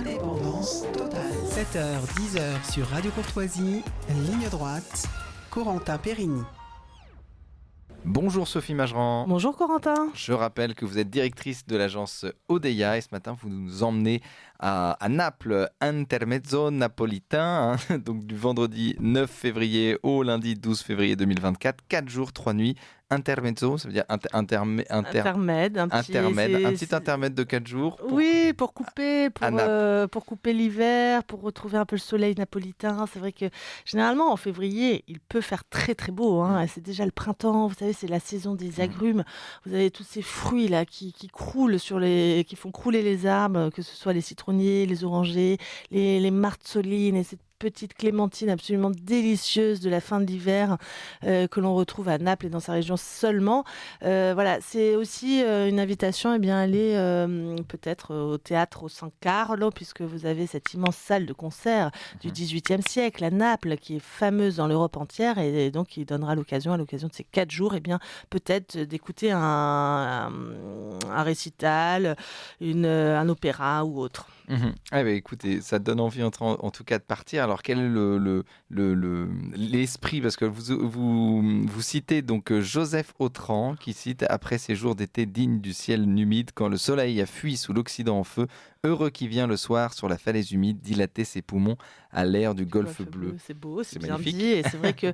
Indépendance totale. 7h, 10h sur Radio Courtoisie, ligne droite, Corentin Périni. Bonjour Sophie Mageran. Bonjour Corentin. Je rappelle que vous êtes directrice de l'agence Odeia et ce matin vous nous emmenez à Naples, Intermezzo napolitain, donc du vendredi 9 février au lundi 12 février 2024, 4 jours, 3 nuits. Intermezzo, ça veut dire intermède, un petit intermède de 4 jours. Oui, pour couper l'hiver, pour retrouver un peu le soleil napolitain. C'est vrai que généralement en février, il peut faire très très beau. C'est déjà le printemps, vous savez, c'est la saison des agrumes. Vous avez tous ces fruits là qui croulent qui font crouler les arbres, que ce soit les citronniers, les orangers, les martsolines et cette petite clémentine absolument délicieuse de la fin de l'hiver que l'on retrouve à Naples et dans sa région seulement. Voilà, c'est aussi une invitation à aller peut-être au théâtre au San Carlo, puisque vous avez cette immense salle de concert du XVIIIe siècle à Naples qui est fameuse dans l'Europe entière et donc qui donnera l'occasion, à l'occasion de ces 4 jours, peut-être d'écouter un récital, un opéra ou autre. Écoutez, ça donne envie en tout cas de partir. Alors quel est l'esprit, parce que vous citez donc Joseph Autran qui cite: après ces jours d'été dignes du ciel humide, quand le soleil a fui sous l'Occident en feu, heureux qui vient le soir sur la falaise humide dilater ses poumons à l'air du golfe bleu. C'est beau, c'est bien magnifique. dit. Et c'est vrai que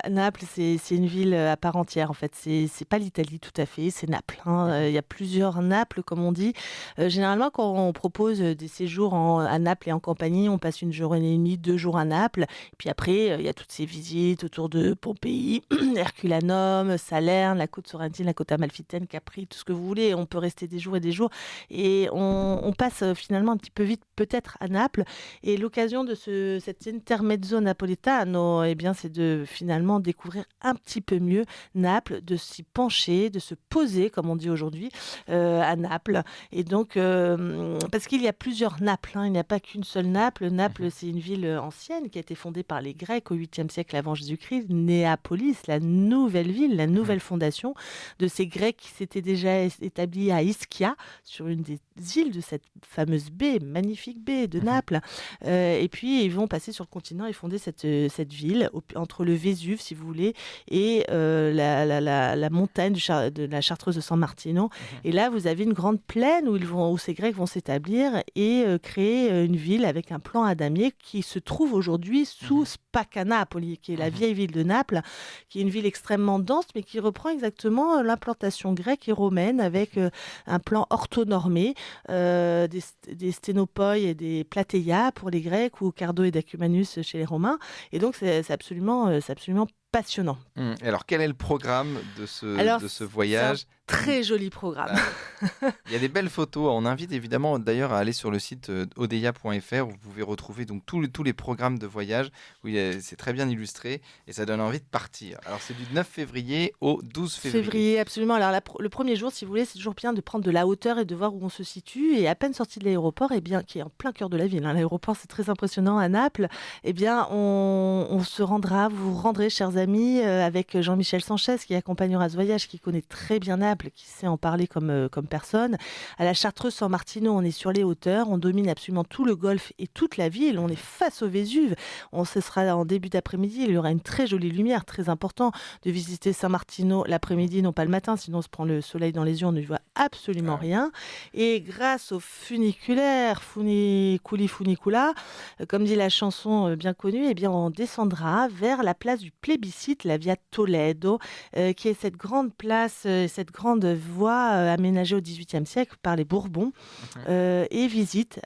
Naples, c'est une ville à part entière. En fait, c'est pas l'Italie tout à fait, c'est Naples. Il y a plusieurs Naples, comme on dit. Généralement, quand on propose des séjours à Naples et en compagnie, on passe une journée et demie, 2 jours à Naples. Et puis après, il y a toutes ces visites autour de Pompéi, Herculanum, Salerne, la côte Sorrentine, la côte Amalfitaine, Capri, tout ce que vous voulez. On peut rester des jours et des jours. Et on passe finalement un petit peu vite peut-être à Naples. Et l'occasion de cet intermezzo napoletano, c'est de finalement découvrir un petit peu mieux Naples, de s'y pencher, de se poser, comme on dit aujourd'hui, à Naples. Et donc, parce qu'il y a plusieurs Naples, il n'y a pas qu'une seule Naples. Naples, c'est une ville ancienne qui a été fondée par les Grecs au 8e siècle avant Jésus-Christ. Néapolis, la nouvelle ville, la nouvelle fondation de ces Grecs qui s'étaient déjà établis à Ischia, sur une des îles de cette fameuse baie, magnifique baie de Naples. Et puis, ils vont passer sur le continent et fonder cette ville entre le Vésuve, si vous voulez, et la montagne de la Chartreuse de San Martino. Et là, vous avez une grande plaine où ces Grecs vont s'établir et créer une ville avec un plan à damier qui se trouve aujourd'hui sous Spaccanapoli, qui est la vieille ville de Naples, qui est une ville extrêmement dense, mais qui reprend exactement l'implantation grecque et romaine avec un plan orthonormé, des sténopoi et des platéia pour les Grecs ou cardo et dacumanus chez les Romains. Et donc, c'est absolument passionnant. Alors, quel est le programme de ce voyage ? C'est un très joli programme. Il y a des belles photos. On invite évidemment d'ailleurs à aller sur le site odeia.fr où vous pouvez retrouver donc tous les programmes de voyage. C'est très bien illustré et ça donne envie de partir. Alors, c'est du 9 février au 12 février. Absolument. Alors, le premier jour, si vous voulez, c'est toujours bien de prendre de la hauteur et de voir où on se situe. Et à peine sorti de l'aéroport, qui est en plein cœur de la ville, l'aéroport, c'est très impressionnant à Naples, on se rendra, vous vous rendrez, chers amis, avec Jean-Michel Sanchez qui accompagnera ce voyage, qui connaît très bien Naples, qui sait en parler comme personne. À la Chartreuse San Martino, on est sur les hauteurs, on domine absolument tout le golfe et toute la ville, on est face au Vésuve. Ce sera en début d'après-midi, il y aura une très jolie lumière, très important de visiter San Martino l'après-midi, non pas le matin, sinon on se prend le soleil dans les yeux, on ne voit absolument rien. Et grâce au funiculaire, funiculi funicula, comme dit la chanson bien connue, on descendra vers la place du plébiscite, la Via Toledo, qui est cette grande place, cette grande voie aménagée au XVIIIe siècle par les Bourbons, et visite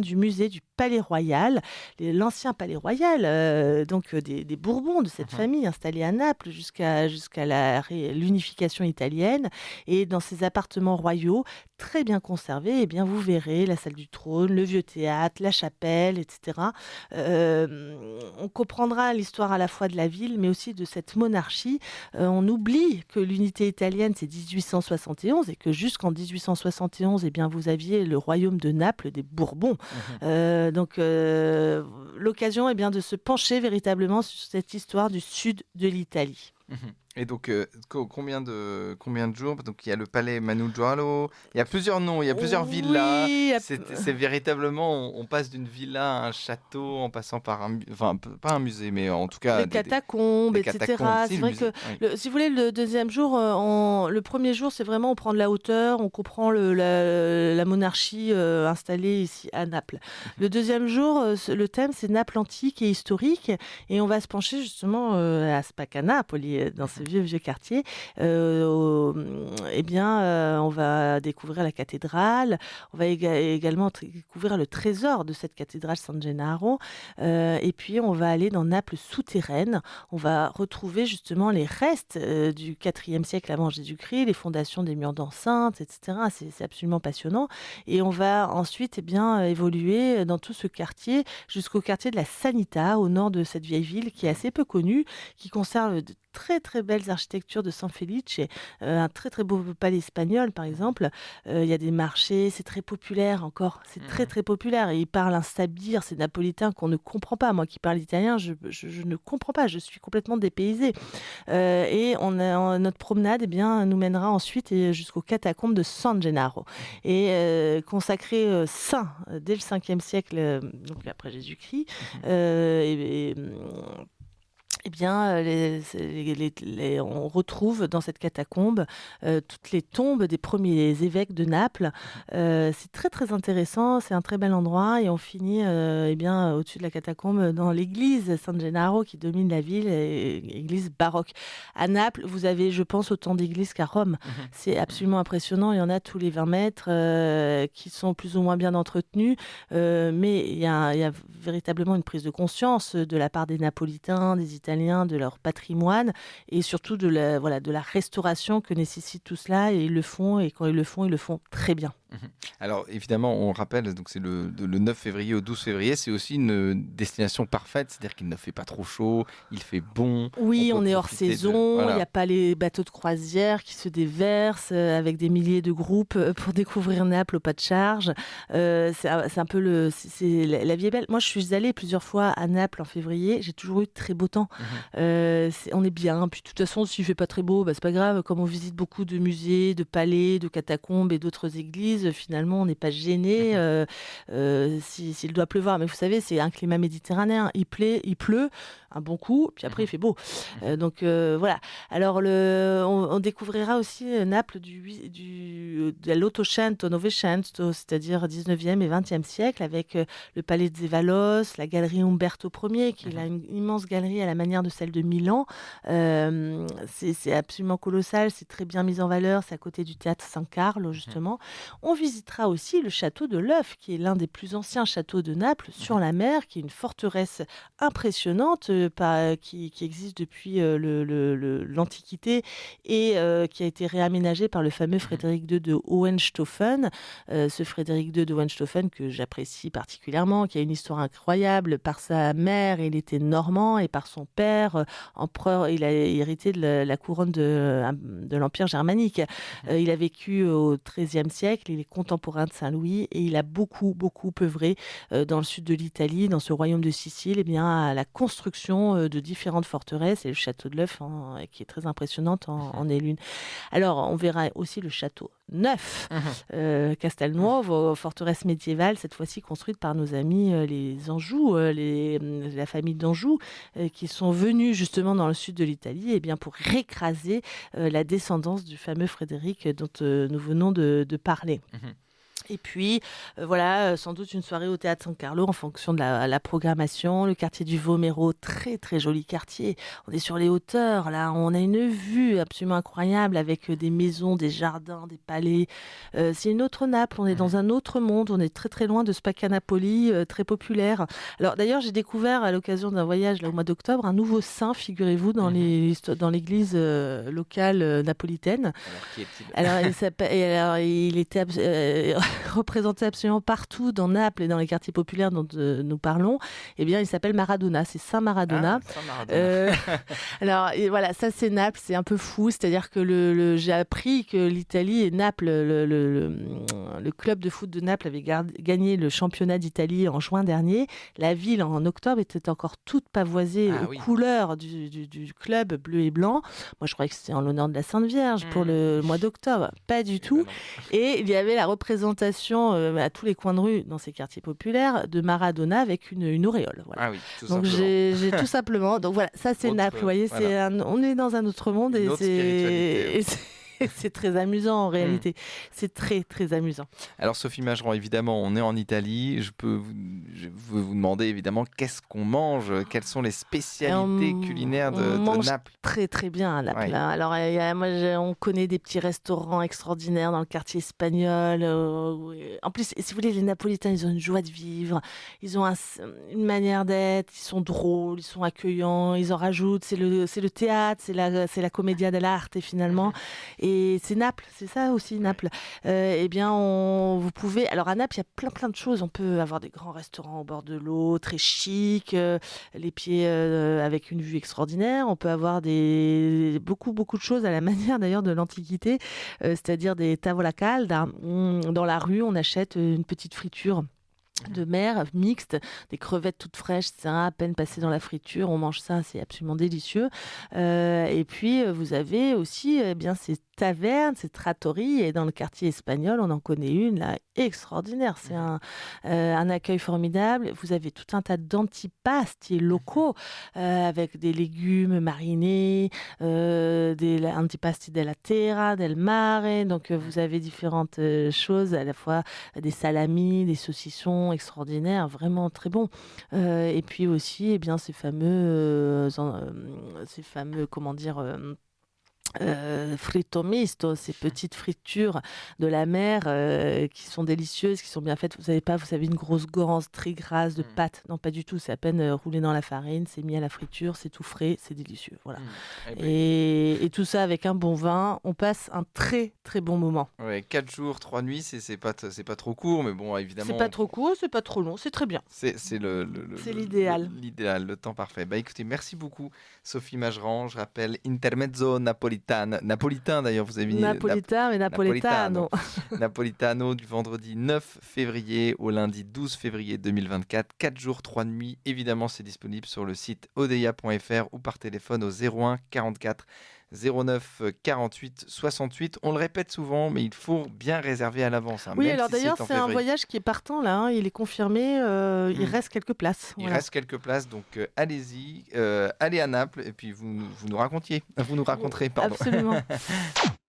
du musée du Palais Royal, l'ancien Palais Royal, donc des Bourbons, de cette famille installée à Naples jusqu'à l'unification italienne. Et dans ces appartements royaux, très bien conservés, vous verrez la salle du trône, le vieux théâtre, la chapelle, etc. On comprendra l'histoire à la fois de la ville, mais aussi de cette monarchie. On oublie que l'unité italienne, c'est 1871, et que jusqu'en 1871, vous aviez le royaume de Naples des Bourbons. Donc, l'occasion de se pencher véritablement sur cette histoire du sud de l'Italie. Et donc, combien de jours? Donc, il y a le palais Manuggiolo, il y a plusieurs noms, il y a plusieurs villas. Oui, C'est véritablement, on passe d'une villa à un château en passant par enfin, pas un musée, mais en tout cas... les catacombes, des etc. catacombes. C'est vrai que, si vous voulez, le deuxième jour, le premier jour, c'est vraiment on prend de la hauteur, on comprend la monarchie installée ici à Naples. Le deuxième jour, le thème, c'est Naples antique et historique, et on va se pencher justement à Spaccanapoli, dans ce vieux quartier. On va découvrir la cathédrale, on va également découvrir le trésor de cette cathédrale San Gennaro, et puis on va aller dans Naples souterraine. On va retrouver justement les restes du IVe siècle avant Jésus-Christ, les fondations des murs d'enceinte, etc. C'est absolument passionnant. Et on va ensuite évoluer dans tout ce quartier jusqu'au quartier de la Sanità, au nord de cette vieille ville qui est assez peu connue, qui conserve de très très belles architectures de San Felice, un très très beau palais espagnol par exemple. Il y a des marchés, c'est très populaire encore, c'est très très populaire. Et ils parlent un sabir, c'est napolitain qu'on ne comprend pas. Moi qui parle italien, je ne comprends pas, je suis complètement dépaysée. Et notre promenade nous mènera ensuite jusqu'aux catacombes de San Gennaro. Et consacré saint dès le 5e siècle, donc après Jésus-Christ, on retrouve dans cette catacombe toutes les tombes des premiers évêques de Naples. C'est très très intéressant, c'est un très bel endroit et on finit au-dessus de la catacombe dans l'église San Gennaro qui domine la ville, église baroque. À Naples, vous avez, je pense, autant d'églises qu'à Rome. C'est absolument impressionnant, il y en a tous les 20 mètres qui sont plus ou moins bien entretenus, mais il y a véritablement une prise de conscience de la part des Napolitains, des Italiens, de leur patrimoine et surtout de la restauration que nécessite tout cela, et ils le font, et quand ils le font très bien. Alors évidemment, on rappelle, donc c'est le 9 février au 12 février, c'est aussi une destination parfaite, c'est-à-dire qu'il ne fait pas trop chaud, il fait bon. Oui, on est hors saison, il n'y a pas les bateaux de croisière qui se déversent avec des milliers de groupes pour découvrir Naples au pas de charge. C'est un peu la vie est belle. Moi, je suis allée plusieurs fois à Naples en février, j'ai toujours eu de très beau temps. On est bien, puis de toute façon, s'il ne fait pas très beau, c'est pas grave, comme on visite beaucoup de musées, de palais, de catacombes et d'autres églises, finalement on n'est pas gêné s'il doit pleuvoir, mais vous savez, c'est un climat méditerranéen, il pleut un bon coup, puis après il fait beau, donc voilà. Alors on découvrira aussi Naples de l'Ottocento, Novecento, c'est-à-dire 19e et 20e siècle, avec le palais de Zevallos, la galerie Umberto Ier, qui est une immense galerie à la manière de celle de Milan. C'est absolument colossal, c'est très bien mis en valeur, c'est à côté du théâtre San Carlo justement. On visitera aussi le château de l'Œuf, qui est l'un des plus anciens châteaux de Naples, sur la mer, qui est une forteresse impressionnante qui existe depuis l'Antiquité et qui a été réaménagée par le fameux Frédéric II de Hohenstaufen. Ce Frédéric II de Hohenstaufen que j'apprécie particulièrement, qui a une histoire incroyable. Par sa mère, il était normand, et par son père, empereur, il a hérité de la couronne de l'Empire germanique. Il a vécu au XIIIe siècle, il est contemporain de Saint-Louis et il a beaucoup œuvré dans le sud de l'Italie, dans ce royaume de Sicile, à la construction de différentes forteresses, et le château de l'Œuf, qui est très impressionnante, en est l'une. Alors, on verra aussi le château neuf, Castelnuovo, forteresse médiévale, cette fois-ci construite par nos amis les Anjou, la famille d'Anjou, qui sont venus justement dans le sud de l'Italie pour écraser la descendance du fameux Frédéric dont nous venons de parler. Et puis, sans doute une soirée au théâtre San Carlo en fonction de la programmation. Le quartier du Vomero, très très joli quartier. On est sur les hauteurs, là, on a une vue absolument incroyable avec des maisons, des jardins, des palais. C'est une autre Naples, on est dans un autre monde, on est très très loin de Spaccanapoli, très populaire. Alors d'ailleurs, j'ai découvert à l'occasion d'un voyage là, au mois d'octobre un nouveau saint, figurez-vous, dans l'église locale napolitaine. Alors, qui est-il ? Alors, il était représenté absolument partout dans Naples et dans les quartiers populaires dont nous parlons, eh bien, il s'appelle Maradona. C'est Saint Maradona. Saint Maradona. Alors, et voilà, ça c'est Naples, c'est un peu fou. C'est-à-dire que j'ai appris que l'Italie et Naples, le club de foot de Naples avait gagné le championnat d'Italie en juin dernier. La ville, en octobre, était encore toute pavoisée aux couleurs du club bleu et blanc. Moi, je croyais que c'était en l'honneur de la Sainte Vierge pour le mois d'octobre. Pas du tout. Et il y avait la représentation à tous les coins de rue dans ces quartiers populaires de Maradona avec une auréole. Voilà. Ah oui, tout donc simplement. j'ai tout simplement. Donc voilà, ça c'est Naples. Vous voyez, voilà. on est dans un autre monde Une autre spiritualité. C'est très amusant en réalité. C'est très très amusant. Alors Sophie Mageron, évidemment, on est en Italie. Je veux vous demander évidemment qu'est-ce qu'on mange, quelles sont les spécialités culinaires de Naples. Très très bien à Naples. Ouais. Alors on connaît des petits restaurants extraordinaires dans le quartier espagnol. En plus, si vous voulez, les Napolitains, ils ont une joie de vivre. Ils ont une manière d'être. Ils sont drôles, ils sont accueillants. Ils en rajoutent. C'est le théâtre, c'est la commedia dell'arte finalement. Et c'est Naples, c'est ça aussi Naples. Eh bien, vous pouvez. Alors à Naples, il y a plein de choses. On peut avoir des grands restaurants au bord de l'eau, très chic, les pieds avec une vue extraordinaire. On peut avoir beaucoup de choses à la manière d'ailleurs de l'Antiquité, c'est-à-dire des tavola calda. Dans la rue, on achète une petite friture de mer mixte, des crevettes toutes fraîches, ça, à peine passées dans la friture, on mange ça, c'est absolument délicieux. Et puis vous avez aussi bien ces tavernes, ces trattories, et dans le quartier espagnol, on en connaît une là extraordinaire. C'est un accueil formidable. Vous avez tout un tas d'antipasti locaux avec des légumes marinés, des antipasti della terra, del mare. Donc vous avez différentes choses, à la fois des salamis, des saucissons extraordinaires, vraiment très bons. Et puis aussi, eh bien, ces fameux, comment dire, fritto misto, ces petites fritures de la mer qui sont délicieuses, qui sont bien faites. Vous avez une grosse ganse très grasse de pâte. Non, pas du tout. C'est à peine roulé dans la farine, c'est mis à la friture, c'est tout frais, c'est délicieux. Voilà. Et tout ça avec un bon vin, on passe un très très bon moment. Ouais, 4 jours, 3 nuits, c'est pas trop court, mais bon, évidemment. C'est pas trop court, c'est pas trop long, c'est très bien. C'est l'idéal. L'idéal, le temps parfait. Bah écoutez, merci beaucoup Sophie Mageron. Je rappelle Intermezzo napolitain d'ailleurs, vous avez mis Napolitain, mais napoletano. Napolitano du vendredi 9 février au lundi 12 février 2024. 4 jours, 3 nuits. Évidemment, c'est disponible sur le site odeya.fr ou par téléphone au 01 44 09 48 68. On le répète souvent, mais il faut bien réserver à l'avance. Oui, alors d'ailleurs, c'est un voyage qui est partant là. Il est confirmé. Il reste quelques places. Il reste quelques places, donc allez-y, allez à Naples et puis vous nous raconterez. Pardon. Absolument.